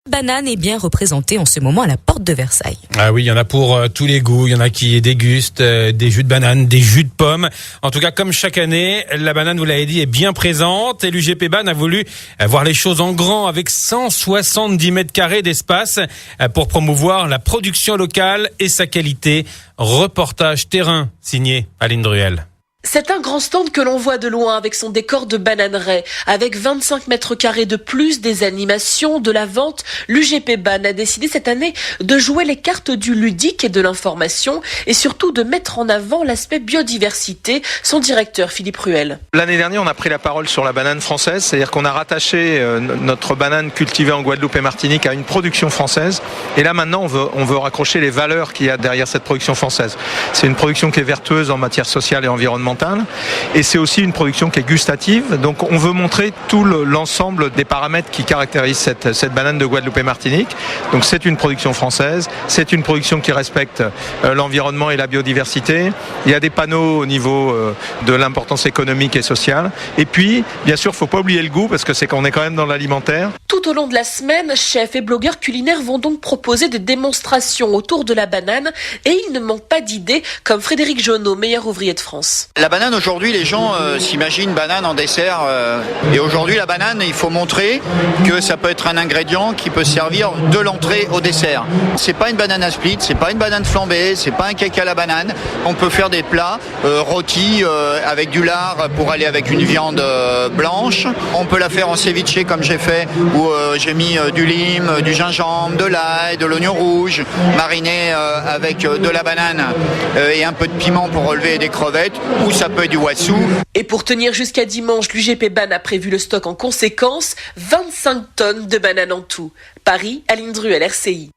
banane est bien représentée en ce moment à la porte de Versailles. Ah oui, il y en a pour tous les goûts. Il y en a qui dégustent des jus de banane, des jus de pommes. En tout cas, comme chaque année, la banane, vous l'avez dit, est bien présente. Et l'UGP BAN a voulu voir les choses en grand avec 170 mètres carrés d'espace pour promouvoir la production locale et sa qualité. Reportage terrain signé Aline Druel. C'est un grand stand que l'on voit de loin avec son décor de bananeraie. Avec 25 mètres carrés de plus, des animations, de la vente, l'UGP BAN a décidé cette année de jouer les cartes du ludique et de l'information et surtout de mettre en avant l'aspect biodiversité. Son directeur, Philippe Ruel. L'année dernière, on a pris la parole sur la banane française, c'est-à-dire qu'on a rattaché notre banane cultivée en Guadeloupe et Martinique à une production française. Et là maintenant, on veut raccrocher les valeurs qu'il y a derrière cette production française. C'est une production qui est vertueuse en matière sociale et environnementale. Et c'est aussi une production qui est gustative. Donc on veut montrer tout l'ensemble des paramètres qui caractérisent cette banane de Guadeloupe et Martinique. Donc c'est une production française, c'est une production qui respecte l'environnement et la biodiversité. Il y a des panneaux au niveau de l'importance économique et sociale. Et puis, bien sûr, il ne faut pas oublier le goût parce que c'est qu'on est quand même dans l'alimentaire. Tout au long de la semaine, chefs et blogueurs culinaires vont donc proposer des démonstrations autour de la banane et il ne manque pas d'idées comme Frédéric Jonot, meilleur ouvrier de France. La banane, aujourd'hui, les gens s'imaginent banane en dessert. Et aujourd'hui, la banane, il faut montrer que ça peut être un ingrédient qui peut servir de l'entrée au dessert. C'est pas une banane à split, c'est pas une banane flambée, c'est pas un cake à la banane. On peut faire des plats rôtis avec du lard pour aller avec une viande blanche. On peut la faire en ceviche comme j'ai fait, où j'ai mis du lime, du gingembre, de l'ail, de l'oignon rouge, mariné avec de la banane et un peu de piment pour relever des crevettes. Ou ça peut être du wassou. Et pour tenir jusqu'à dimanche, l'UGP BAN a prévu le stock en conséquence, 25 tonnes de bananes en tout. Paris, Aline Druel, RCI.